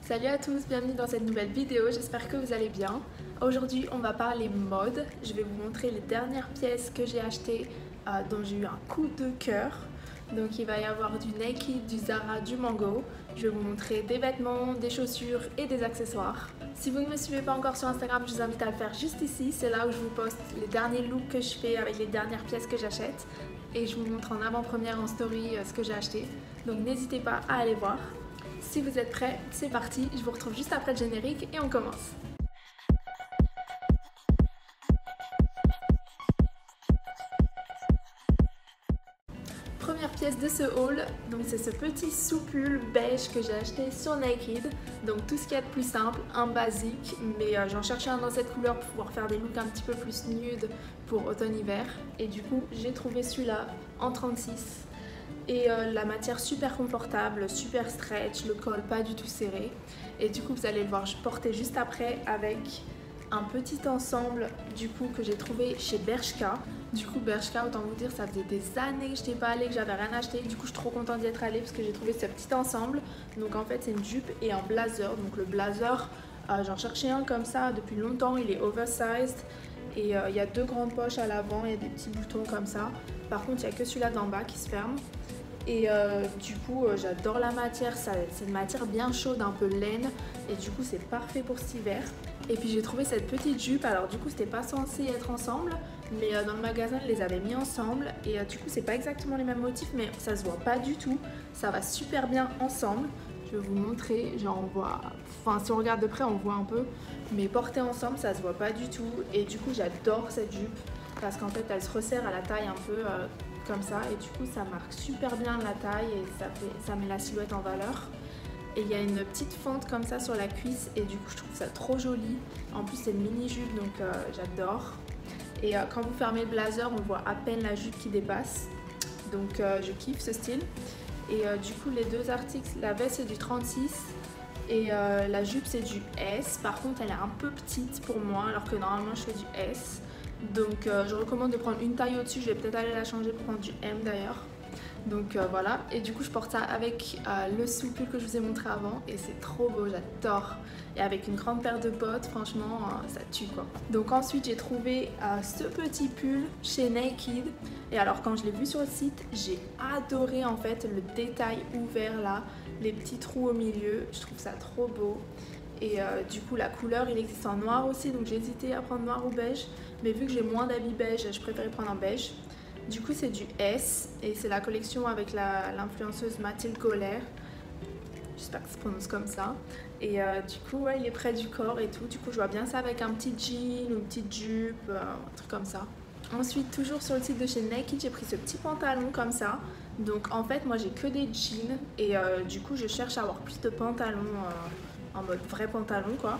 Salut à tous, bienvenue dans cette nouvelle vidéo, j'espère que vous allez bien. Aujourd'hui on va parler mode, je vais vous montrer les dernières pièces que j'ai achetées dont j'ai eu un coup de cœur. Donc il va y avoir du Nike, du Zara, du Mango. Je vais vous montrer des vêtements, des chaussures et des accessoires. Si vous ne me suivez pas encore sur Instagram, je vous invite à le faire juste ici, c'est là où je vous poste les derniers looks que je fais avec les dernières pièces que j'achète. Et je vous montre en avant-première en story ce que j'ai acheté. Donc n'hésitez pas à aller voir. Si vous êtes prêts, c'est parti, je vous retrouve juste après le générique et on commence. Première pièce de ce haul, donc c'est ce petit soupule beige que j'ai acheté sur Naked. Donc tout ce qu'il y a de plus simple, un basique, mais j'en cherchais un dans cette couleur pour pouvoir faire des looks un petit peu plus nude pour automne-hiver. Et du coup j'ai trouvé celui-là en 36. Et la matière super confortable, super stretch, le col pas du tout serré. Et du coup vous allez le voir, je portais juste après avec un petit ensemble du coup que j'ai trouvé chez Bershka. Du coup Bershka, autant vous dire, ça faisait des années que je n'étais pas allée, que j'avais rien acheté. Du coup je suis trop contente d'y être allée parce que j'ai trouvé ce petit ensemble. Donc en fait c'est une jupe et un blazer. Donc le blazer, j'en cherchais un comme ça depuis longtemps, il est oversized. Et il y a deux grandes poches à l'avant, il y a des petits boutons comme ça. Par contre il n'y a que celui-là d'en bas qui se ferme. Et du coup j'adore la matière, c'est une matière bien chaude, un peu laine. Et du coup c'est parfait pour cet hiver. Et puis j'ai trouvé cette petite jupe, alors du coup c'était pas censé être ensemble. Mais dans le magasin ils les avaient mis ensemble. Et du coup c'est pas exactement les mêmes motifs, mais ça se voit pas du tout. Ça va super bien ensemble. Je vais vous montrer, genre on voit, enfin si on regarde de près on voit un peu. Mais portées ensemble ça se voit pas du tout. Et du coup j'adore cette jupe. Parce qu'en fait elle se resserre à la taille un peu comme ça. Et du coup ça marque super bien la taille et ça met la silhouette en valeur. Et il y a une petite fente comme ça sur la cuisse et du coup je trouve ça trop joli. En plus c'est une mini jupe donc j'adore. Et quand vous fermez le blazer on voit à peine la jupe qui dépasse. Donc je kiffe ce style. Et du coup les deux articles, la veste c'est du 36 et la jupe c'est du S. Par contre elle est un peu petite pour moi alors que normalement je fais du S. Donc je recommande de prendre une taille au-dessus, je vais peut-être aller la changer pour prendre du M d'ailleurs. Donc voilà, et du coup je porte ça avec le soupule que je vous ai montré avant et c'est trop beau, j'adore. Et avec une grande paire de bottes, franchement ça tue quoi. Donc ensuite j'ai trouvé ce petit pull chez Naked. Et alors quand je l'ai vu sur le site, j'ai adoré en fait le détail ouvert là, les petits trous au milieu, je trouve ça trop beau. Et du coup la couleur il existe en noir aussi, donc j'ai hésité à prendre noir ou beige. Mais vu que j'ai moins d'habits beige, je préférais prendre un beige. Du coup c'est du S et c'est la collection avec l'influenceuse Mathilde Goller. J'espère que ça se prononce comme ça. Et du coup ouais, il est près du corps et tout. Du coup je vois bien ça avec un petit jean ou une petite jupe, un truc comme ça. Ensuite toujours sur le site de chez Nike, j'ai pris ce petit pantalon comme ça. Donc en fait moi j'ai que des jeans et du coup je cherche à avoir plus de pantalons en mode vrai pantalon quoi.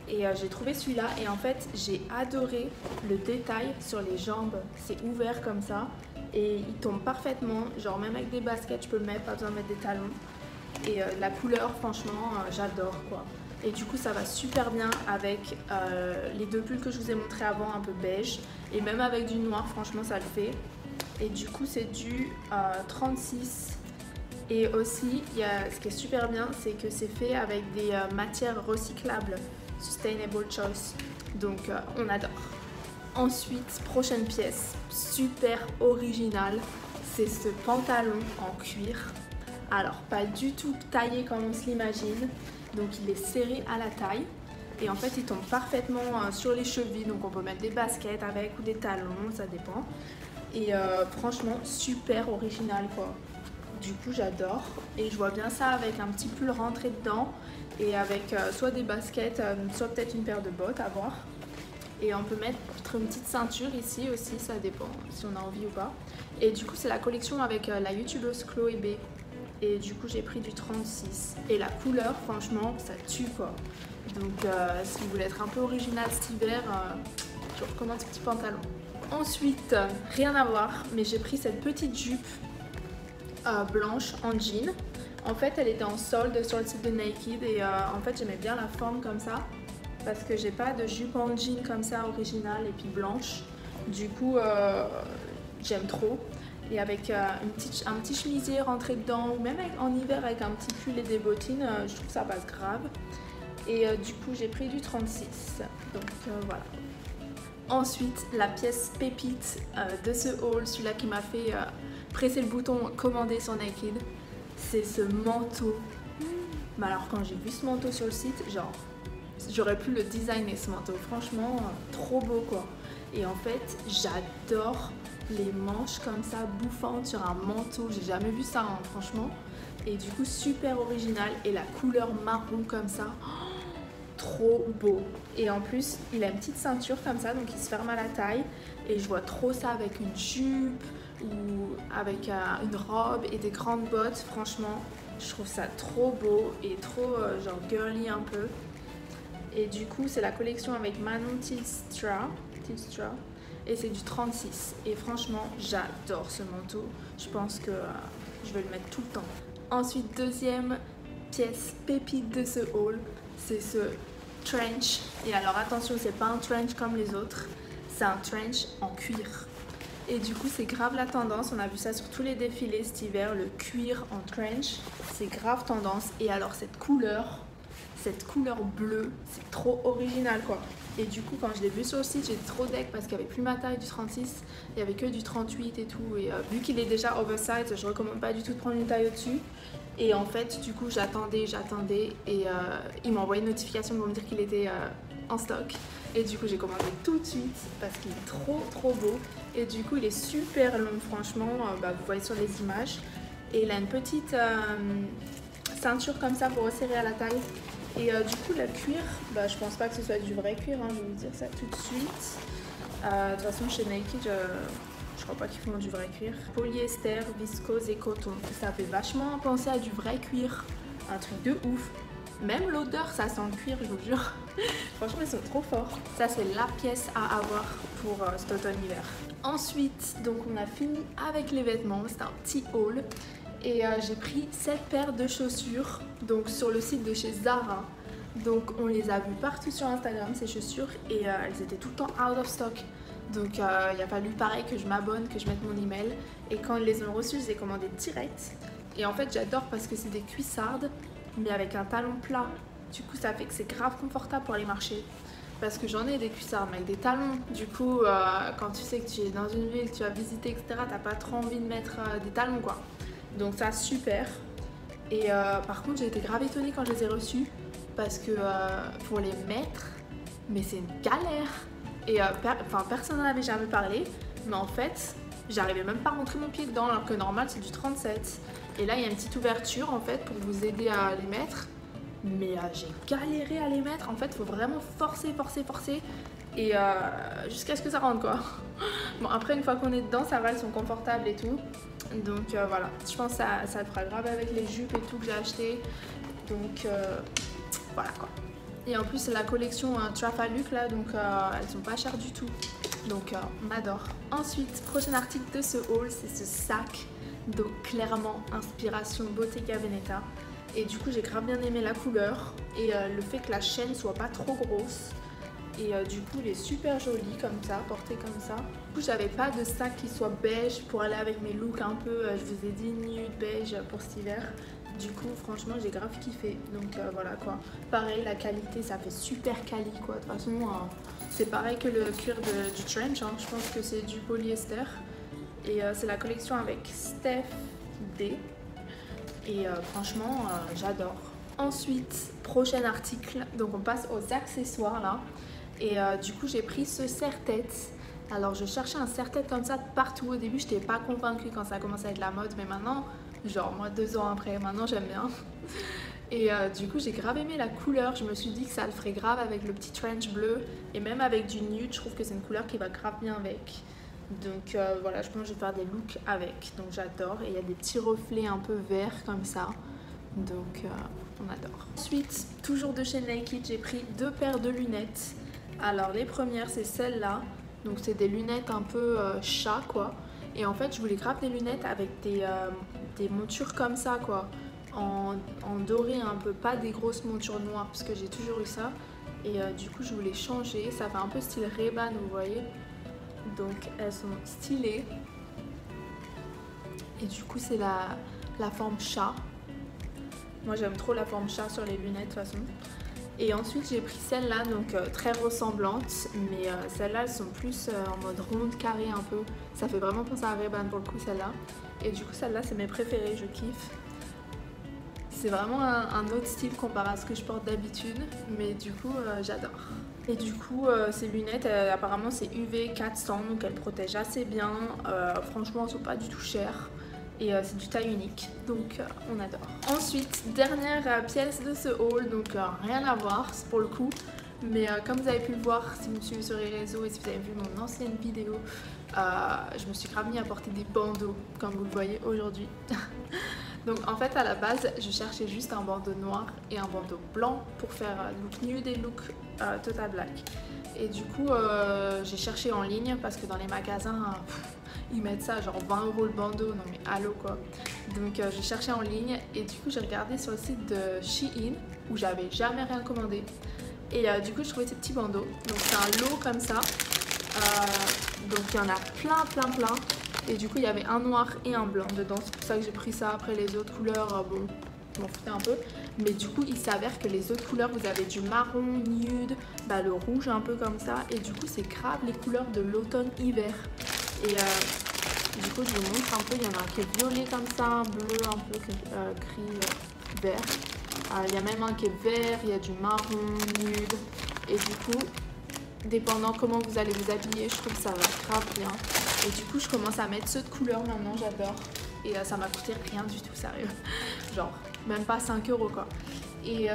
Et j'ai trouvé celui-là et en fait j'ai adoré le détail sur les jambes, c'est ouvert comme ça et il tombe parfaitement, genre même avec des baskets je peux le mettre, pas besoin de mettre des talons. Et la couleur franchement j'adore quoi. Et du coup ça va super bien avec les deux pulls que je vous ai montré avant un peu beige et même avec du noir franchement ça le fait. Et du coup c'est du 36. Et aussi, ce qui est super bien, c'est que c'est fait avec des matières recyclables, Sustainable Choice. Donc, on adore. Ensuite, prochaine pièce, super originale, c'est ce pantalon en cuir. Alors, pas du tout taillé comme on se l'imagine. Donc, il est serré à la taille. Et en fait, il tombe parfaitement sur les chevilles. Donc, on peut mettre des baskets avec ou des talons, ça dépend. Et franchement, super original quoi. Du coup j'adore et je vois bien ça avec un petit pull rentré dedans et avec soit des baskets, soit peut-être une paire de bottes à voir. Et on peut mettre une petite ceinture ici aussi, ça dépend si on a envie ou pas. Et du coup c'est la collection avec la youtubeuse Chloé B. Et du coup j'ai pris du 36. Et la couleur franchement ça tue quoi. Donc si vous voulez être un peu original cet hiver, je vous recommande ce petit pantalon. Ensuite, rien à voir, mais j'ai pris cette petite jupe blanche en jean. En fait elle était en solde sur le site de Naked et en fait j'aimais bien la forme comme ça parce que j'ai pas de jupe en jean comme ça originale et puis blanche. Du coup j'aime trop et avec un petit chemisier rentré dedans, ou même en hiver avec un petit pull et des bottines, je trouve que ça passe grave. Et du coup j'ai pris du 36, donc voilà. Ensuite la pièce pépite de ce haul, celui-là qui m'a fait presser le bouton commander sur Naked, c'est ce manteau. Mais alors quand j'ai vu ce manteau sur le site, genre j'aurais pu le designer ce manteau, franchement trop beau quoi. Et en fait j'adore les manches comme ça bouffantes sur un manteau, j'ai jamais vu ça hein, franchement. Et du coup super original, et la couleur marron comme ça, oh, trop beau. Et en plus il a une petite ceinture comme ça, donc il se ferme à la taille, et je vois trop ça avec une jupe ou avec une robe et des grandes bottes. Franchement je trouve ça trop beau et trop genre girly un peu. Et du coup c'est la collection avec Manon Tilstra, et c'est du 36, et franchement j'adore ce manteau, je pense que je vais le mettre tout le temps. Ensuite deuxième pièce pépite de ce haul, c'est ce trench. Et alors attention, c'est pas un trench comme les autres, c'est un trench en cuir. Et du coup c'est grave la tendance, on a vu ça sur tous les défilés cet hiver, le cuir en trench, c'est grave tendance. Et alors cette couleur bleue, c'est trop original quoi. Et du coup quand je l'ai vu sur le site, j'étais trop deck parce qu'il n'y avait plus ma taille du 36, il n'y avait que du 38 et tout. Et vu qu'il est déjà oversize, je recommande pas du tout de prendre une taille au-dessus. Et en fait du coup j'attendais, et il m'a envoyé une notification pour me dire qu'il était en stock. Et du coup j'ai commandé tout de suite parce qu'il est trop beau. Et du coup il est super long franchement, vous voyez sur les images. Et il a une petite ceinture comme ça pour resserrer à la taille. Et du coup le cuir, je pense pas que ce soit du vrai cuir, hein, je vais vous dire ça tout de suite. De toute façon chez Nike, je crois pas qu'ils font du vrai cuir. Polyester, viscose et coton, ça fait vachement penser à du vrai cuir, un truc de ouf. Même l'odeur, ça sent le cuir, je vous jure. Franchement, ils sont trop forts. Ça, c'est la pièce à avoir pour cet automne-hiver. Ensuite, donc on a fini avec les vêtements. C'est un petit haul. Et j'ai pris 7 paires de chaussures, donc sur le site de chez Zara. Donc on les a vues partout sur Instagram, ces chaussures, et elles étaient tout le temps out of stock. Donc il a fallu pareil que je m'abonne, que je mette mon email. Et quand ils les ont reçues, je les ai commandées direct. Et en fait, j'adore parce que c'est des cuissardes, mais avec un talon plat. Du coup, ça fait que c'est grave confortable pour aller marcher. Parce que j'en ai des cuissardes, mais avec des talons. Du coup, quand tu sais que tu es dans une ville, tu vas visiter, etc., t'as pas trop envie de mettre des talons, quoi. Donc ça, super. Et par contre, j'ai été grave étonnée quand je les ai reçus. Parce que pour les mettre, mais c'est une galère. Et personne n'en avait jamais parlé. Mais en fait, j'arrivais même pas à rentrer mon pied dedans, alors que normal, c'est du 37. Et là, il y a une petite ouverture, en fait, pour vous aider à les mettre. Mais j'ai galéré à les mettre. En fait, il faut vraiment forcer. Et jusqu'à ce que ça rentre, quoi. Bon, après, une fois qu'on est dedans, ça va, elles sont confortables et tout. Donc voilà, je pense que ça le fera grave avec les jupes et tout que j'ai acheté. Donc voilà, quoi. Et en plus, c'est la collection Trafaluk, là, donc elles sont pas chères du tout. Donc on adore. Ensuite, prochain article de ce haul, c'est ce sac. Donc clairement, inspiration Bottega Veneta. Et du coup, j'ai grave bien aimé la couleur et le fait que la chaîne soit pas trop grosse. Et du coup, il est super joli comme ça, porté comme ça. Du coup, j'avais pas de sac qui soit beige pour aller avec mes looks un peu, je vous ai dit, nude beige pour cet hiver. Du coup, franchement, j'ai grave kiffé. Donc voilà quoi. Pareil, la qualité, ça fait super quali quoi. De toute façon, c'est pareil que le cuir du trench. Hein. Je pense que c'est du polyester. Et c'est la collection avec Steph D. Et franchement, j'adore. Ensuite, prochain article. Donc on passe aux accessoires là. Et du coup, j'ai pris ce serre-tête. Alors, je cherchais un serre-tête comme ça partout. Au début, je n'étais pas convaincue quand ça a commencé à être la mode. Mais maintenant, genre moi 2 ans après, maintenant j'aime bien. Et du coup, j'ai grave aimé la couleur. Je me suis dit que ça le ferait grave avec le petit trench bleu. Et même avec du nude, je trouve que c'est une couleur qui va grave bien avec. Donc voilà, je pense que je vais faire des looks avec. Donc j'adore. Et il y a des petits reflets un peu verts comme ça. Donc on adore. Ensuite, toujours de chez Naked, j'ai pris 2 paires de lunettes. Alors les premières, c'est celles-là. Donc c'est des lunettes un peu chat quoi. Et en fait, je voulais grave des lunettes avec des montures comme ça quoi. En doré un peu, pas des grosses montures noires parce que j'ai toujours eu ça. Et du coup, je voulais changer. Ça fait un peu style Ray-Ban, vous voyez. Donc elles sont stylées. Et du coup c'est la forme chat. Moi j'aime trop la forme chat sur les lunettes de toute façon. Et ensuite j'ai pris celle-là, donc très ressemblante, mais celles-là elles sont plus en mode ronde, carré un peu. Ça fait vraiment penser à Ray-Ban pour le coup celle-là. Et du coup celle-là c'est mes préférées, je kiffe. C'est vraiment un autre style comparé à ce que je porte d'habitude, mais du coup j'adore. Et du coup ces lunettes apparemment c'est UV 400, donc elles protègent assez bien. Franchement elles sont pas du tout chères. Et c'est du taille unique, donc on adore. Ensuite, dernière pièce de ce haul, donc rien à voir pour le coup. Mais comme vous avez pu le voir, si vous me suivez sur les réseaux et si vous avez vu mon ancienne vidéo, je me suis grave mis à porter des bandeaux, comme vous le voyez aujourd'hui. Donc en fait à la base, je cherchais juste un bandeau noir et un bandeau blanc pour faire look nude et look total black. Et du coup, j'ai cherché en ligne parce que dans les magasins, ils mettent ça genre 20 € le bandeau, non mais allô quoi. Donc j'ai cherché en ligne et du coup j'ai regardé sur le site de Shein où j'avais jamais rien commandé. Et du coup je trouvais ces petits bandeaux. Donc c'est un lot comme ça. Donc il y en a plein. Et du coup il y avait un noir et un blanc dedans. C'est pour ça que j'ai pris ça. Après les autres couleurs, bon, je m'en foutais un peu. Mais du coup il s'avère que les autres couleurs, vous avez du marron, nude, bah, le rouge un peu comme ça. Et du coup c'est grave les couleurs de l'automne-hiver. Et du coup je vous montre un peu, il y en a un qui est violet comme ça, bleu un peu, gris, vert. Il y a même un qui est vert, il y a du marron, nude. Et du coup, dépendant comment vous allez vous habiller, je trouve que ça va grave bien. Et du coup je commence à mettre ceux de couleur maintenant, j'adore. Et ça m'a coûté rien du tout, sérieux. Genre même pas 5 € quoi. Et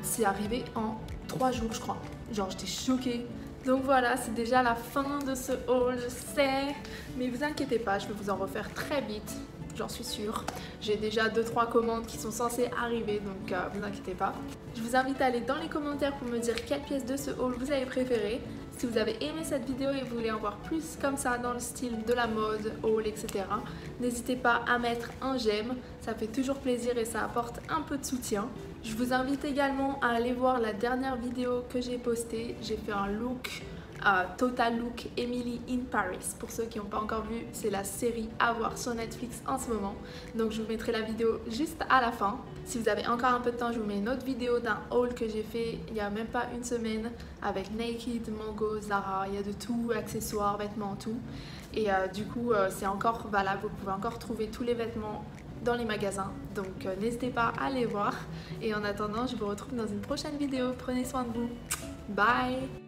c'est arrivé en 3 jours je crois. Genre j'étais choquée. Donc voilà, c'est déjà la fin de ce haul, je sais. Mais vous inquiétez pas, je vais vous en refaire très vite, j'en suis sûre. J'ai déjà 2-3 commandes qui sont censées arriver, donc vous inquiétez pas. Je vous invite à aller dans les commentaires pour me dire quelle pièce de ce haul vous avez préférée. Si vous avez aimé cette vidéo et vous voulez en voir plus comme ça dans le style de la mode, haul, etc. N'hésitez pas à mettre un j'aime, ça fait toujours plaisir et ça apporte un peu de soutien. Je vous invite également à aller voir la dernière vidéo que j'ai postée. J'ai fait un look, Total Look Emily in Paris. Pour ceux qui n'ont pas encore vu, c'est la série à voir sur Netflix en ce moment. Donc je vous mettrai la vidéo juste à la fin. Si vous avez encore un peu de temps, je vous mets une autre vidéo d'un haul que j'ai fait il n'y a même pas une semaine avec Naked, Mango, Zara. Il y a de tout, accessoires, vêtements, tout. Et du coup, c'est encore valable. Vous pouvez encore trouver tous les vêtements dans les magasins, donc n'hésitez pas à les voir. Et en attendant, je vous retrouve dans une prochaine vidéo. Prenez soin de vous. Bye!